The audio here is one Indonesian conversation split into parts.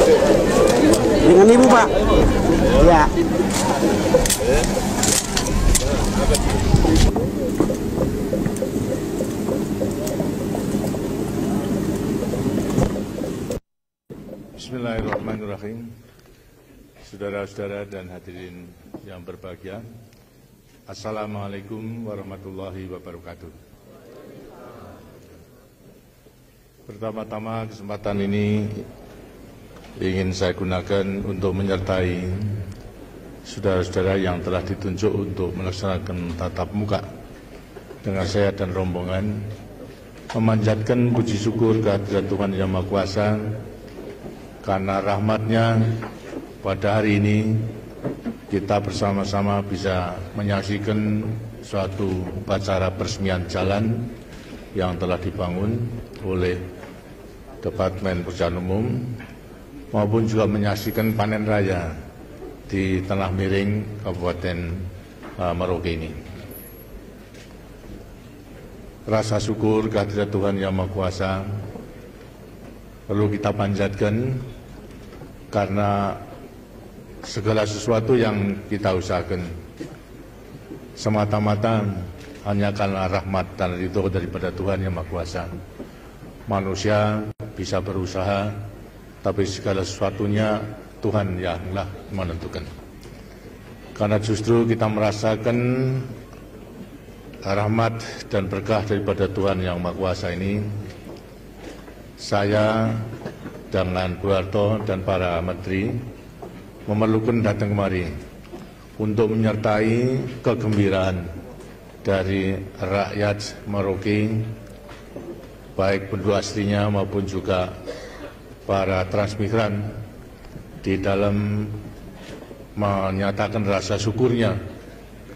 Dengan Ibu, Pak. Ya. Bismillahirrahmanirrahim. Saudara-saudara dan hadirin yang berbahagia, Assalamualaikum warahmatullahi wabarakatuh. Pertama-tama kesempatan ini ingin saya gunakan untuk menyertai saudara-saudara yang telah ditunjuk untuk melaksanakan tatap muka dengan saya dan rombongan, memanjatkan puji syukur kehadirat Tuhan Yang Maha Kuasa karena rahmat-Nya pada hari ini kita bersama-sama bisa menyaksikan suatu upacara peresmian jalan yang telah dibangun oleh Departemen Pekerjaan Umum maupun juga menyaksikan panen raya di Tanah Miring, Kabupaten Merauke ini. Rasa syukur kehadirat Tuhan Yang Maha Kuasa perlu kita panjatkan karena segala sesuatu yang kita usahakan semata-mata hanya karena rahmat dan ridho daripada Tuhan Yang Maha Kuasa. Manusia bisa berusaha, tapi segala sesuatunya Tuhan yanglah menentukan. Karena justru kita merasakan rahmat dan berkah daripada Tuhan Yang Maha Kuasa ini, saya dengan Bu Harto dan para menteri memerlukan datang kemari untuk menyertai kegembiraan dari rakyat Merauke, baik penduduk aslinya maupun juga para transmigran, di dalam menyatakan rasa syukurnya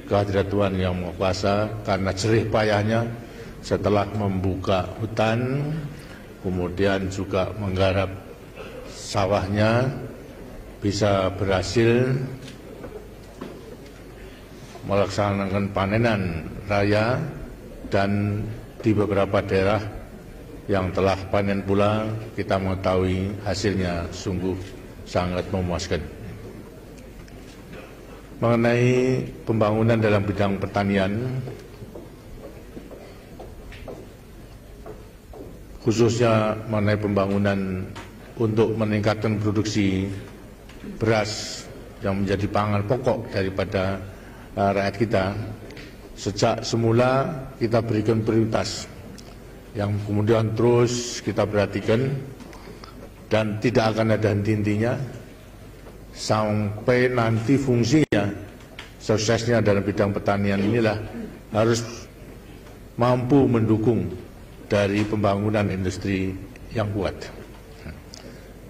kehadirat Tuhan Yang Maha Kuasa karena jerih payahnya setelah membuka hutan, kemudian juga menggarap sawahnya, bisa berhasil melaksanakan panenan raya, dan di beberapa daerah yang telah panen pula kita mengetahui hasilnya sungguh sangat memuaskan. Mengenai pembangunan dalam bidang pertanian, khususnya mengenai pembangunan untuk meningkatkan produksi beras yang menjadi pangan pokok daripada rakyat kita, sejak semula kita berikan prioritas yang kemudian terus kita perhatikan dan tidak akan ada henti-hentinya sampai nanti fungsinya, suksesnya dalam bidang pertanian inilah harus mampu mendukung dari pembangunan industri yang kuat.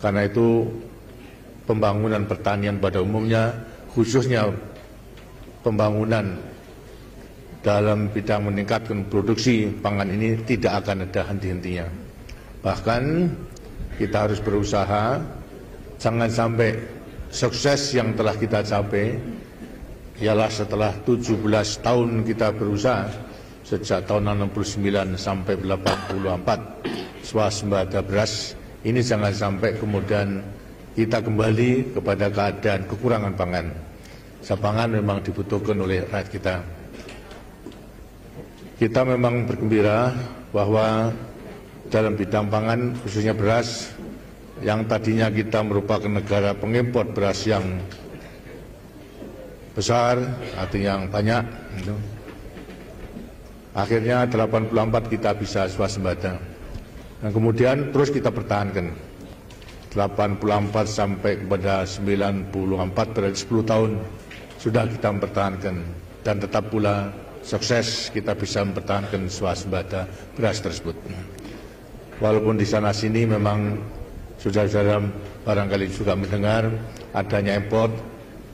Karena itu pembangunan pertanian pada umumnya, khususnya pembangunan dalam bidang meningkatkan produksi pangan ini tidak akan ada henti-hentinya. Bahkan kita harus berusaha jangan sampai sukses yang telah kita capai ialah setelah 17 tahun kita berusaha sejak tahun 69 sampai 84 swasembada beras ini, jangan sampai kemudian kita kembali kepada keadaan kekurangan pangan. Pangan memang dibutuhkan oleh rakyat kita. Kita memang bergembira bahwa dalam bidang pangan, khususnya beras, yang tadinya kita merupakan negara pengimpor beras yang besar, artinya yang banyak, akhirnya 84 kita bisa swasembada. Dan kemudian terus kita pertahankan. 84 sampai kepada 94 berarti 10 tahun sudah kita mempertahankan, dan tetap pula sukses kita bisa mempertahankan swasembada beras tersebut. Walaupun di sana sini memang saudara-saudara barangkali juga mendengar adanya import,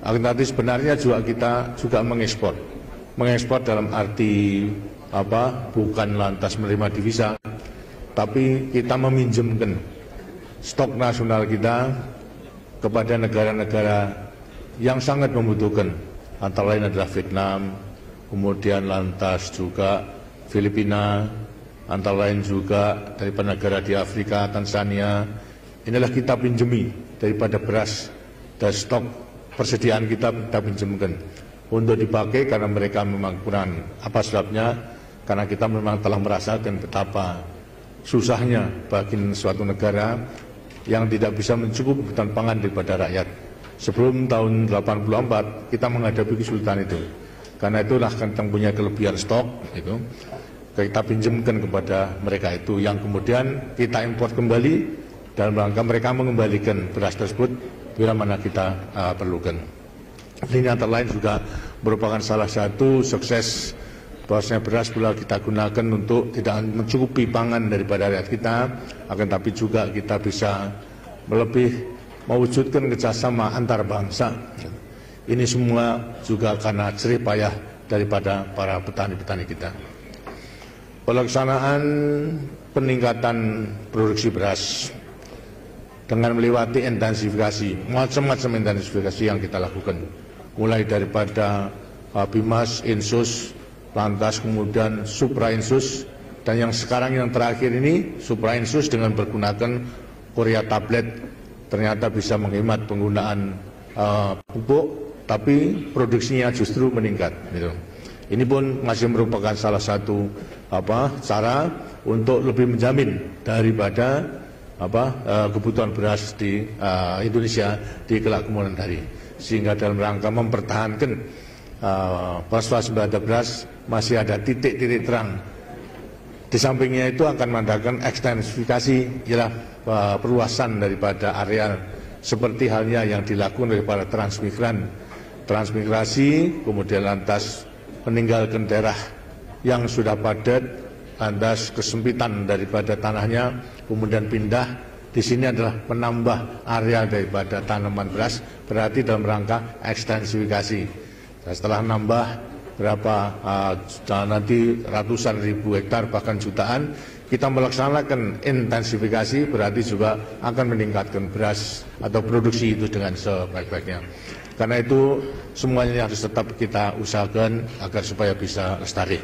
tapi sebenarnya juga kita juga mengekspor. Mengekspor dalam arti apa? Bukan lantas menerima divisa, tapi kita meminjamkan stok nasional kita kepada negara-negara yang sangat membutuhkan, antara lain adalah Vietnam, kemudian lantas juga Filipina, antara lain juga dari negara di Afrika, Tanzania, inilah kita pinjemi daripada beras dan stok persediaan kita pinjamkan untuk dipakai karena mereka memang kurang. Apa sebabnya? Karena kita memang telah merasakan betapa susahnya bagi suatu negara yang tidak bisa mencukupi kebutuhan pangan daripada rakyat. Sebelum tahun 84 kita menghadapi kesulitan itu. Karena itulah kita punya kelebihan stok itu. Kita pinjamkan kepada mereka itu yang kemudian kita impor kembali dalam rangka mereka mengembalikan beras tersebut bila mana kita perlukan. Ini antara lain juga merupakan salah satu sukses bahwasanya beras bila kita gunakan untuk tidak mencukupi pangan daripada rakyat kita, akan tapi juga kita bisa lebih mewujudkan kerjasama antar bangsa. Ini semua juga karena jerih payah daripada para petani-petani kita. Pelaksanaan peningkatan produksi beras dengan melewati intensifikasi, macam-macam intensifikasi yang kita lakukan, mulai daripada Bimas, Insus, lantas kemudian Supra-Insus, dan yang sekarang yang terakhir ini Supra-Insus dengan menggunakan Korea tablet ternyata bisa menghemat penggunaan pupuk, tapi produksinya justru meningkat. Gitu. Ini pun masih merupakan salah satu cara untuk lebih menjamin daripada kebutuhan beras di Indonesia di kelak kemudian hari, sehingga dalam rangka mempertahankan swasembada beras masih ada titik-titik terang. Di sampingnya itu akan mengadakan ekstensifikasi, ialah perluasan daripada area seperti halnya yang dilakukan oleh para transmigran, transmigrasi, kemudian lantas meninggalkan daerah yang sudah padat, lantas kesempitan daripada tanahnya, kemudian pindah. Di sini adalah menambah area daripada tanaman beras, berarti dalam rangka ekstensifikasi. Dan setelah nambah berapa nanti ratusan ribu hektar bahkan jutaan, kita melaksanakan intensifikasi, berarti juga akan meningkatkan beras atau produksi itu dengan sebaik-baiknya. Karena itu semuanya harus tetap kita usahakan agar supaya bisa lestari.